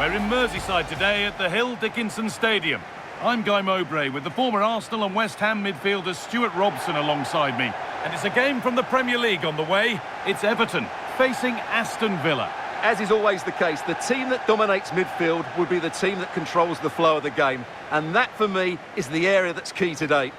We're in Merseyside today at the Hill Dickinson Stadium. I'm Guy Mowbray with the former Arsenal and West Ham midfielder Stuart Robson alongside me. And it's a game from the Premier League on the way. It's Everton facing Aston Villa. As is always the case, the team that dominates midfield will be the team that controls the flow of the game. And that, for me, is the area that's key today.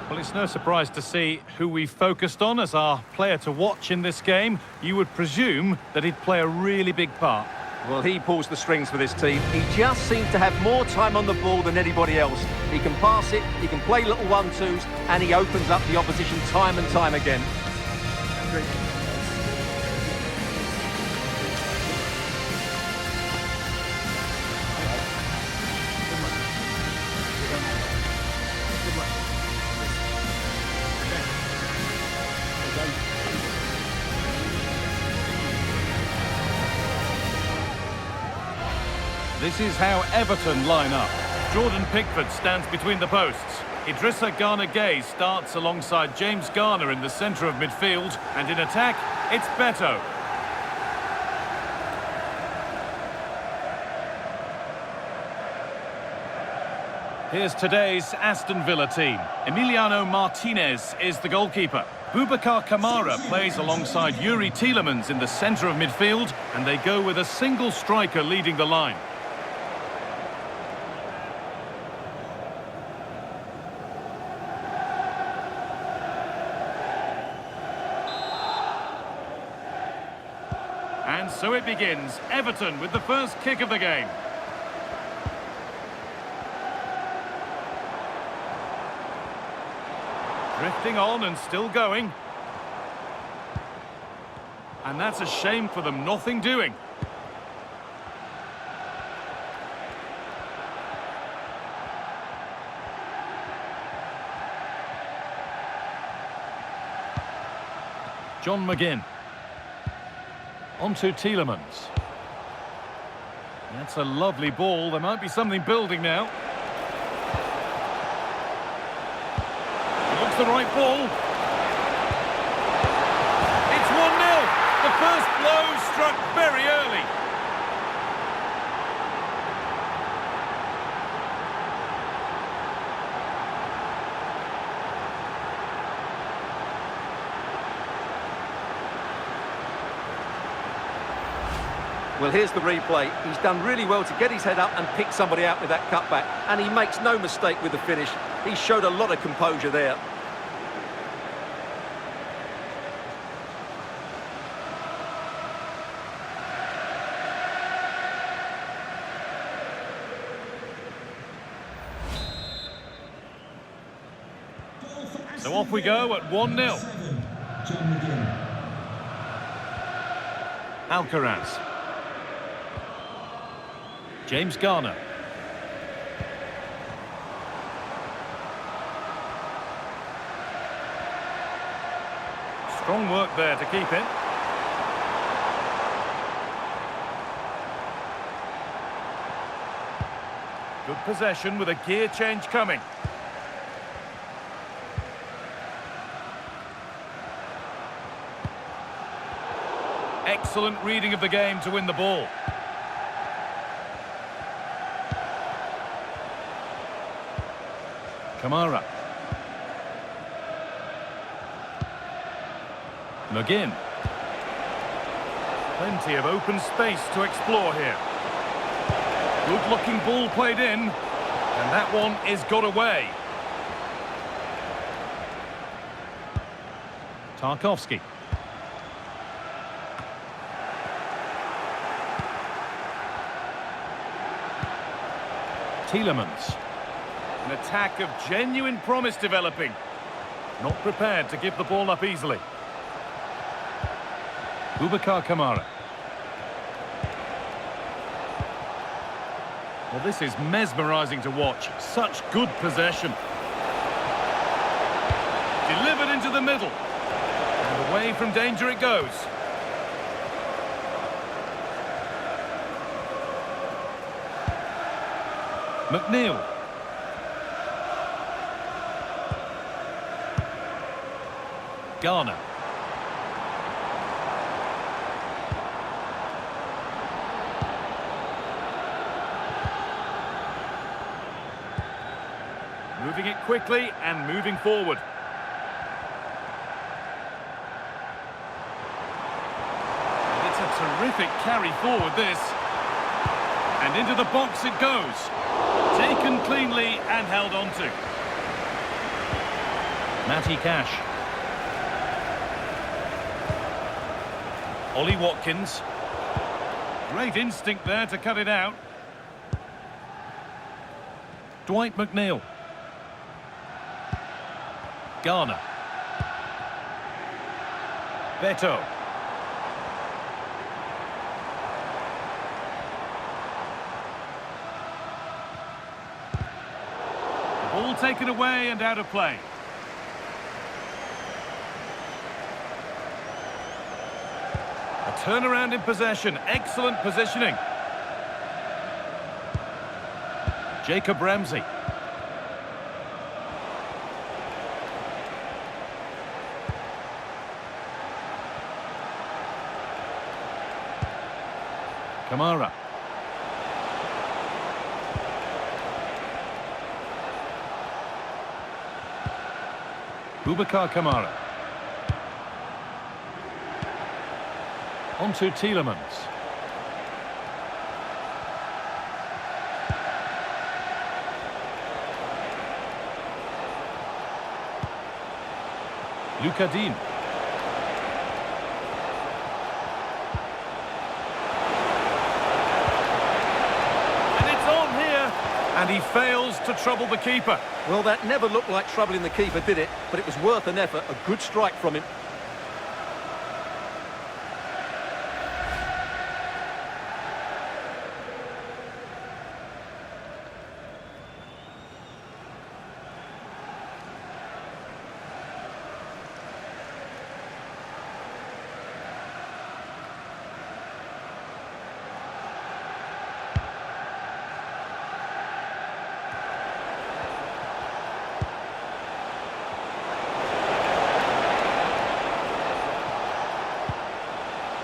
Well, it's no surprise to see who we focused on as our player to watch in this game. You would presume that he'd play a really big part. Well, he pulls the strings for this team. He just seems to have more time on the ball than anybody else. He can pass it, he can play little 1-2s, and he opens up the opposition time and time again. This is how Everton line up. Jordan Pickford stands between the posts. Idrissa Gana Gueye starts alongside James Garner in the centre of midfield. And in attack, it's Beto. Here's today's Aston Villa team. Emiliano Martinez is the goalkeeper. Boubacar Kamara plays alongside Yuri Tielemans in the centre of midfield. And they go with a single striker leading the line. And so it begins. Everton with the first kick of the game. Drifting on and still going. And that's a shame for them, nothing doing. John McGinn. On to Tielemans. That's a lovely ball. There might be something building now. It looks the right ball. It's 1-0. The first blow struck very early. Well, here's the replay. He's done really well to get his head up and pick somebody out with that cutback. And he makes no mistake with the finish. He showed a lot of composure there. So off we go at 1-0. Alcaraz. James Garner. Strong work there to keep it. Good possession with a gear change coming. Excellent reading of the game to win the ball. Kamara. McGinn. Plenty of open space to explore here. Good-looking ball played in. And that one is got away. Tarkowski. Tielemans. An attack of genuine promise developing. Not prepared to give the ball up easily. Boubacar Kamara. Well, this is mesmerising to watch. Such good possession. Delivered into the middle. And away from danger it goes. McNeil. Garner. Moving it quickly and moving forward. And it's a terrific carry forward, this. And into the box it goes. Taken cleanly and held on to. Matty Cash. Ollie Watkins. Great instinct there to cut it out. Dwight McNeil. Garner. Beto. The ball taken away and out of play. A turnaround in possession. Excellent positioning. Jacob Ramsey. Kamara. Boubacar Kamara. On to Tielemans. Lucadine. And he fails to trouble the keeper. Well, that never looked like troubling the keeper, did it? But it was worth an effort. A good strike from him.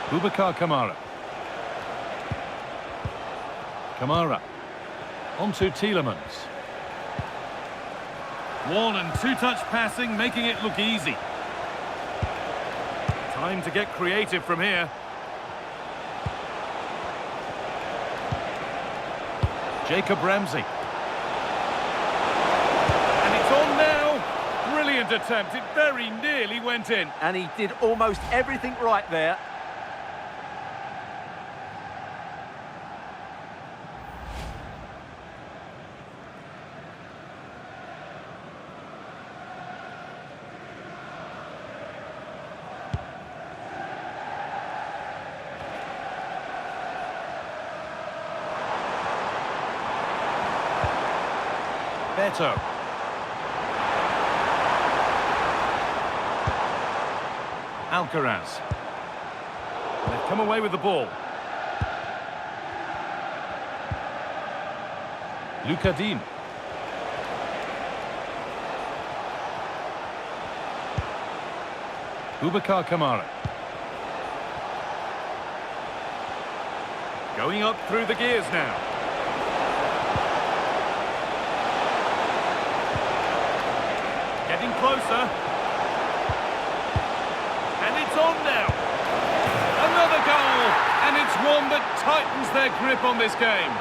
Boubacar Kamara. Kamara. On to Tielemans. One and two-touch passing, making it look easy. Time to get creative from here. Jacob Ramsey. And it's on now. Brilliant attempt. It very nearly went in. And he did almost everything right there. Beto. Alcaraz. And they've come away with the ball. Lucadine. Boubacar Kamara. Going up through the gears now. Getting closer. And it's on now. Another goal. And it's one that tightens their grip on this game.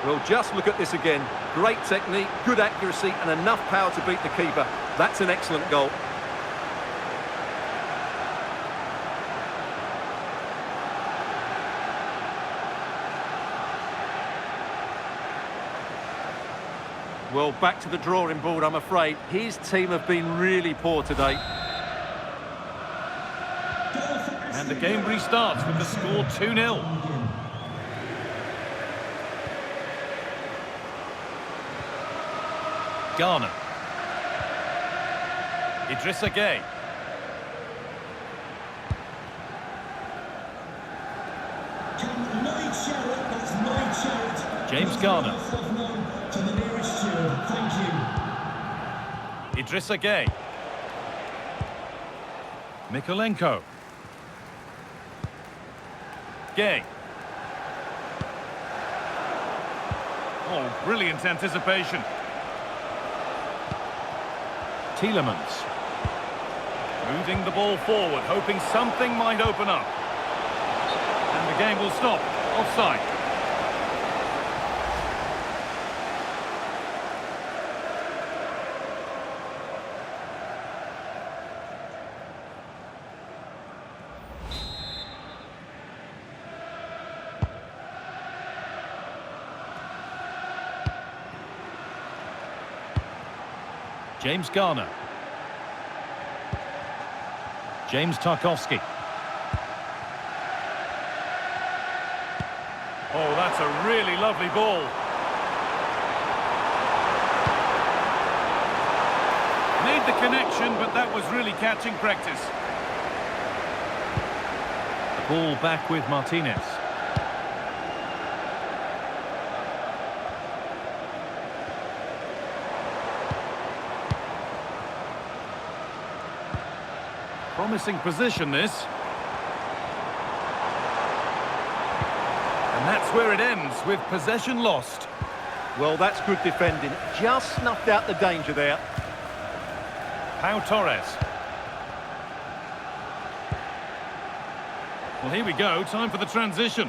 Well, just look at this again. Great technique, good accuracy, and enough power to beat the keeper. That's an excellent goal. Well, back to the drawing board, I'm afraid. His team have been really poor today. And the game restarts with the score 2-0. Garner. Idrissa Gueye. James Garner. To the nearest steward, thank you. Idrissa Gueye. Mikolenko. Gueye. Oh, brilliant anticipation. Tielemans. Moving the ball forward, hoping something might open up. And the game will stop. Offside. James Garner. James Tarkowski. Oh, that's a really lovely ball. Made the connection, but that was really catching practice. The ball back with Martinez. Promising position, this. And that's where it ends, with possession lost. Well, that's good defending. Just snuffed out the danger there. Pau Torres. Well, here we go, time for the transition.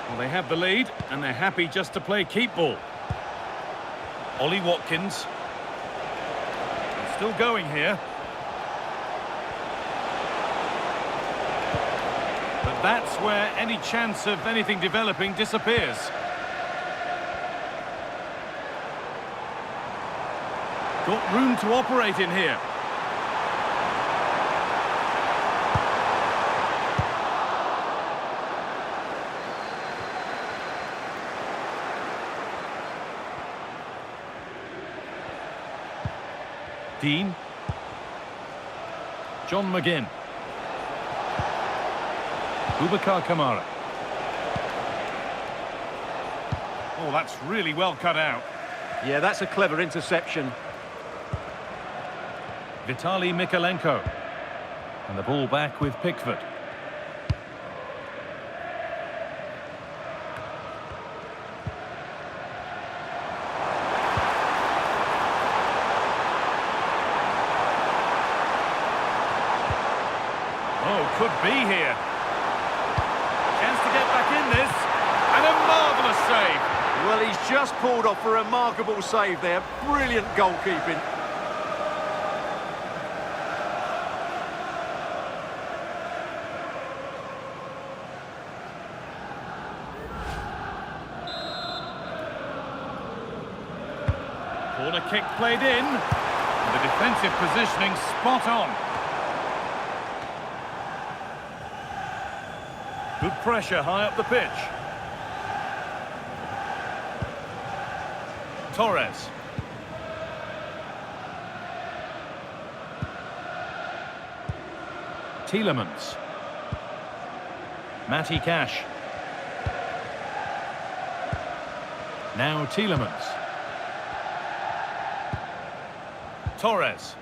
Well, they have the lead, and they're happy just to play keep ball. Ollie Watkins. And still going here. But that's where any chance of anything developing disappears. Got room to operate in here. Dean. John McGinn. Boubacar Kamara. Oh, that's really well cut out. Yeah, that's a clever interception. Vitaly Mikolenko. And the ball back with Pickford. Oh, could be here. Chance to get back in this. And a marvellous save. Well, he's just pulled off a remarkable save there. Brilliant goalkeeping. Corner kick played in. And the defensive positioning spot on. Good pressure high up the pitch. Torres. Tielemans. Matty Cash. Now Tielemans. Torres.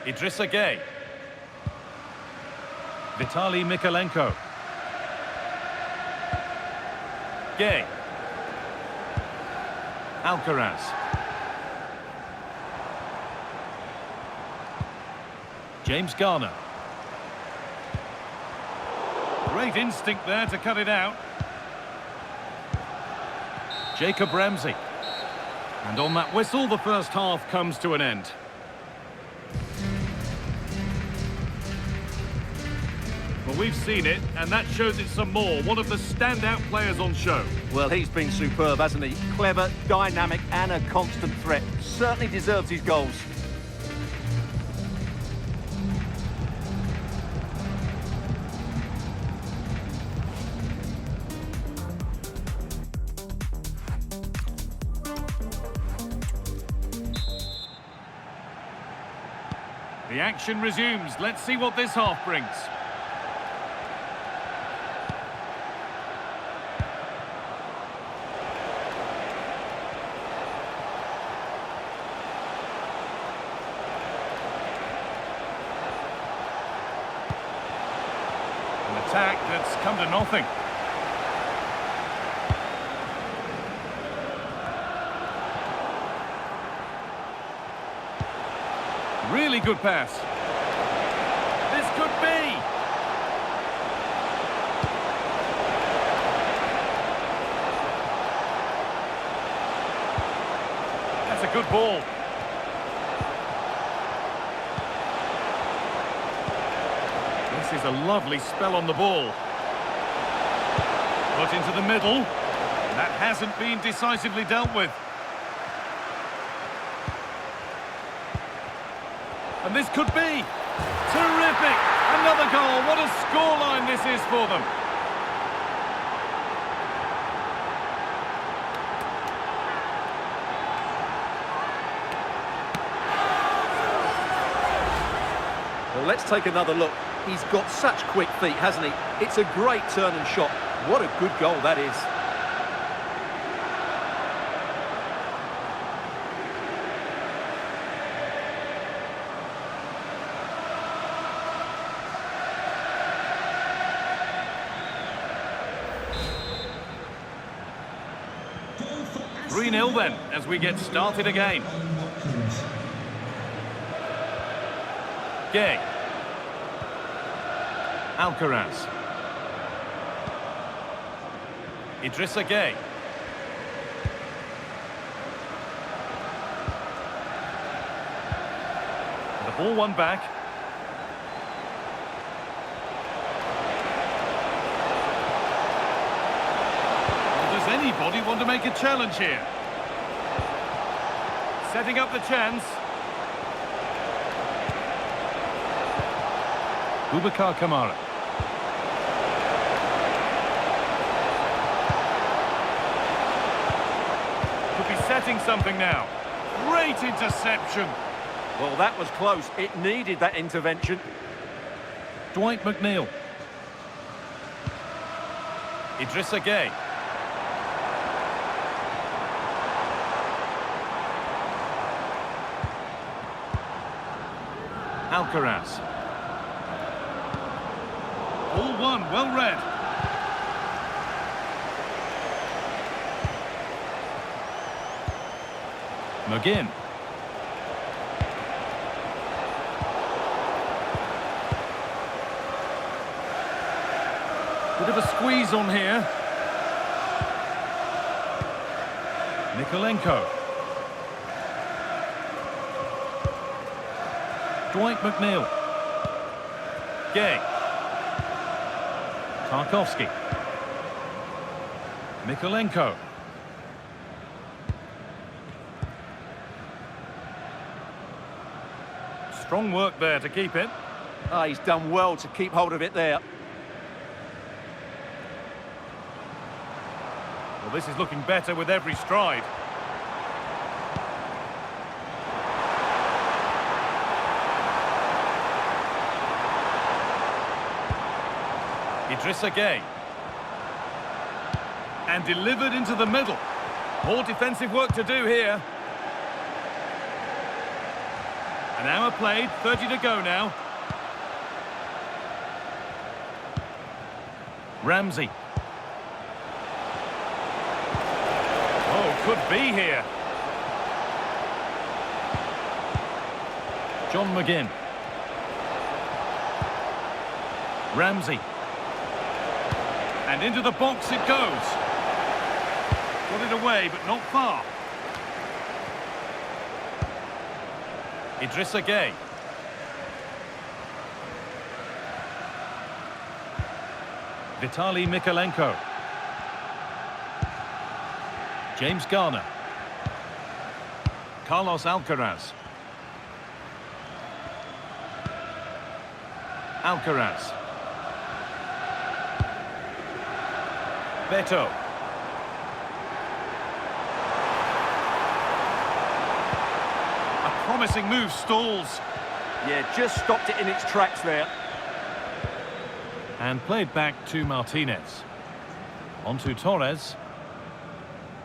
Idrissa Gueye. Vitaly Mikolenko. Gueye. Alcaraz. James Garner. Great instinct there to cut it out. Jacob Ramsey. And on that whistle, the first half comes to an end. Well, we've seen it, and that shows it some more. One of the standout players on show. Well, he's been superb, hasn't he? Clever, dynamic, and a constant threat. Certainly deserves his goals. The action resumes. Let's see what this half brings. An attack that's come to nothing. Really good pass. This could be. That's a good ball. This is a lovely spell on the ball. Put into the middle. That hasn't been decisively dealt with. And this could be terrific. Another goal. What a scoreline this is for them. Well, let's take another look. He's got such quick feet, hasn't he? It's a great turn and shot. What a good goal that is. 3-0 then, as we get started again. Gay. Alcaraz. Idrissa Gay. The ball won back. Does anybody want to make a challenge here? Setting up the chance. Boubacar Kamara. Could be setting something now. Great interception. Well, that was close. It needed that intervention. Dwight McNeil. Idrissa Gay. Alcaraz. All one, well read. McGinn. Bit of a squeeze on here. Nikolenko. Dwight McNeil. Gay. Tarkovsky. Nikolenko. Strong work there to keep it. Ah, he's done well to keep hold of it there. Well, this is looking better with every stride. Idrissa Gay. And delivered into the middle. More defensive work to do here. An hour played, 30 to go now. Ramsey. Oh, could be here. John McGinn. Ramsey. And into the box it goes. Got it away, but not far. Idrissa Gay. Vitaly Mikolenko. James Garner. Carlos Alcaraz. Alcaraz. Beto. A promising move stalls. Yeah, just stopped it in its tracks there. And played back to Martinez. On to Torres.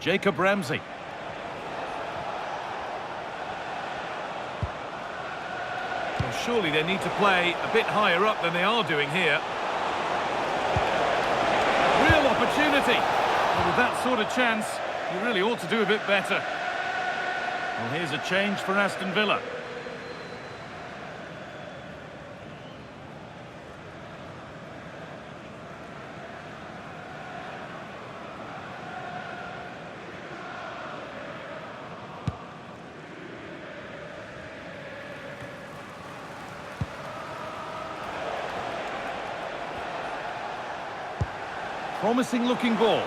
Jacob Ramsey. Well, surely they need to play a bit higher up than they are doing here. Real opportunity. Well, with that sort of chance, you really ought to do a bit better. Well, here's a change for Aston Villa. Promising looking ball.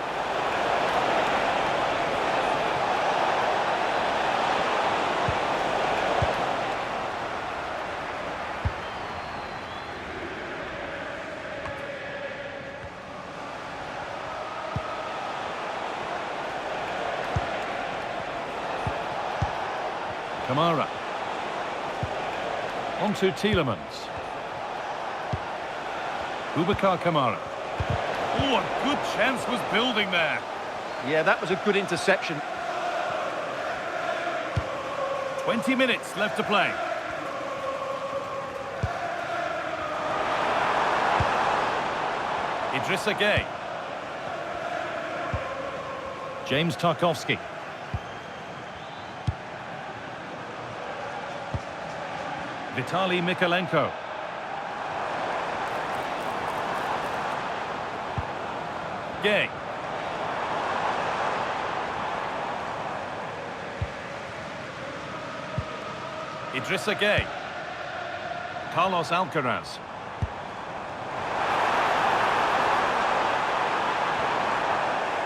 Kamara. On to Tielemans. Boubacar Kamara. Oh, a good chance was building there. Yeah, that was a good interception. 20 minutes left to play. Idrissa Gueye. James Tarkowski. Vitaly Mykolenko. Gueye. Idrissa Gueye. Carlos Alcaraz.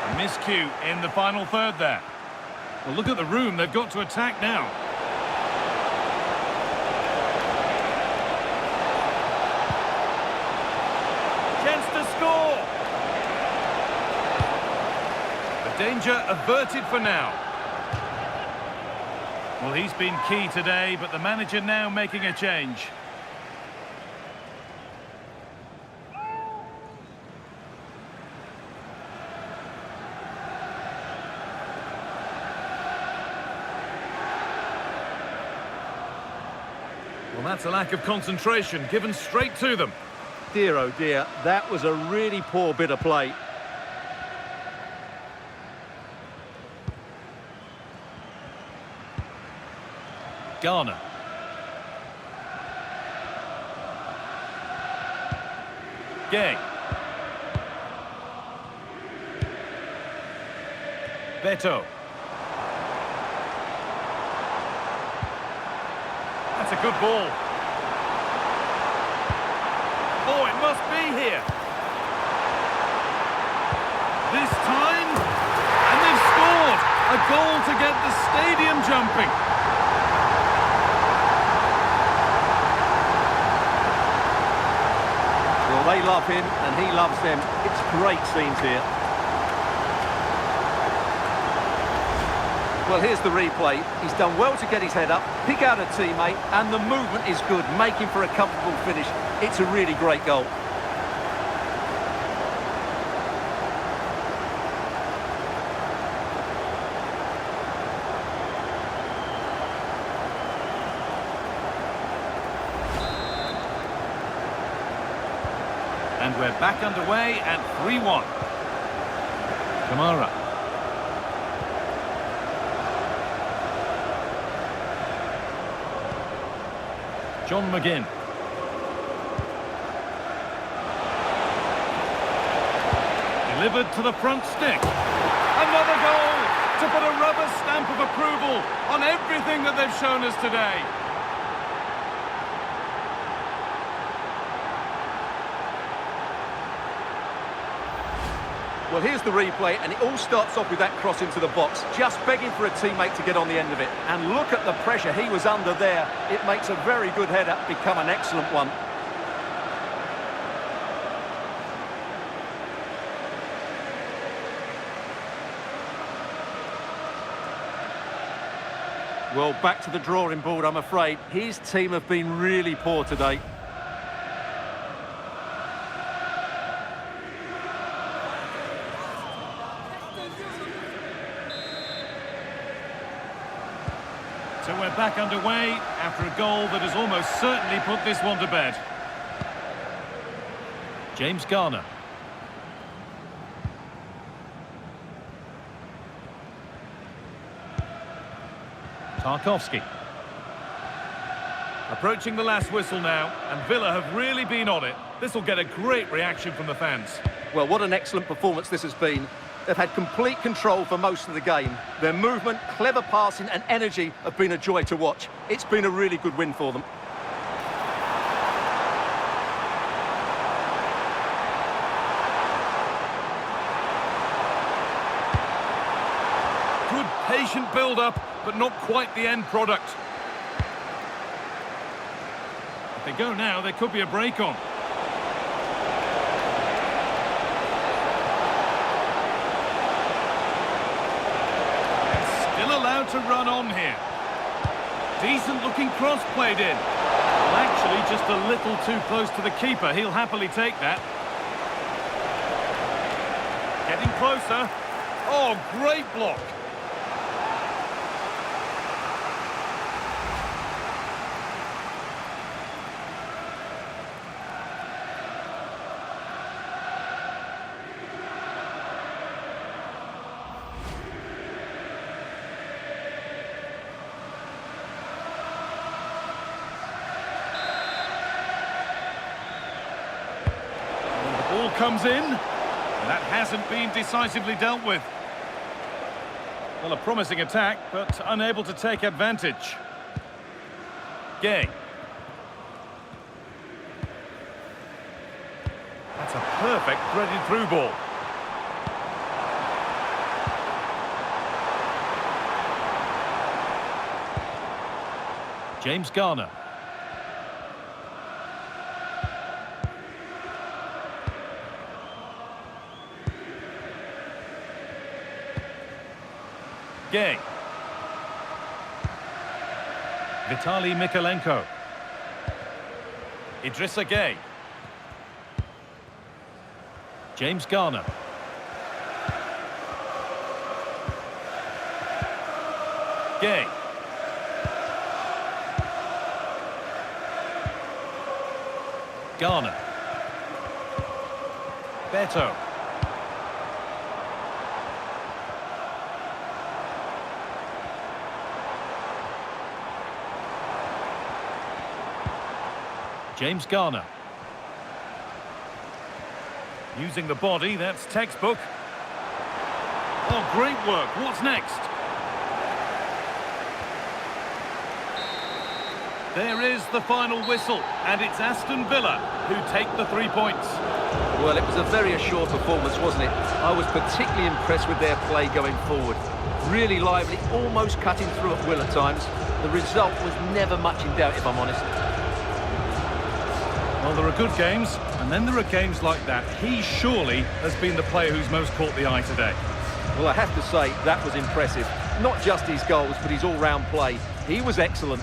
A miscue in the final third there. Well, look at the room they've got to attack now. Chance to score. The danger averted for now. Well, he's been key today, but the manager now making a change. Well, that's a lack of concentration, given straight to them. Dear, oh dear, that was a really poor bit of play. Garner. Gueye. Beto. That's a good ball. Oh, it must be here. This time, and they've scored. A goal to get the stadium jumping. Well, they love him and he loves them. It's great scenes here. Well, here's the replay. He's done well to get his head up, pick out a teammate, and the movement is good, making for a comfortable finish. It's a really great goal. And we're back underway at 3-1. Kamara. John McGinn. Delivered to the front stick. Another goal to put a rubber stamp of approval on everything that they've shown us today. Well, here's the replay, and it all starts off with that cross into the box, just begging for a teammate to get on the end of it. And look at the pressure he was under there. It makes a very good header become an excellent one. Well, back to the drawing board, I'm afraid. His team have been really poor today. So we're back underway after a goal that has almost certainly put this one to bed. James Garner. Tarkowski. Approaching the last whistle now, and Villa have really been on it. This will get a great reaction from the fans. Well, what an excellent performance this has been. They've had complete control for most of the game. Their movement, clever passing and energy have been a joy to watch. It's been a really good win for them. Good patient build-up, but not quite the end product. If they go now, there could be a break on. Allowed to run on here. Decent looking cross played in. Well, actually just a little too close to the keeper. He'll happily take that. Getting closer. Oh, great block. Ball comes in, and that hasn't been decisively dealt with. Well, a promising attack, but unable to take advantage. Gay. That's a perfect threaded through ball. James Garner. Gay. Vitaly Mikalenko. Idrissa Gay. James Garner. Gay. Garner. Beto. James Garner. Using the body, that's textbook. Oh, great work. What's next? There is the final whistle, and it's Aston Villa who take the 3 points. Well, it was a very assured performance, wasn't it? I was particularly impressed with their play going forward. Really lively, almost cutting through at will at times. The result was never much in doubt, if I'm honest. Well, there are good games, and then there are games like that. He surely has been the player who's most caught the eye today. Well, I have to say, that was impressive. Not just his goals, but his all-round play. He was excellent.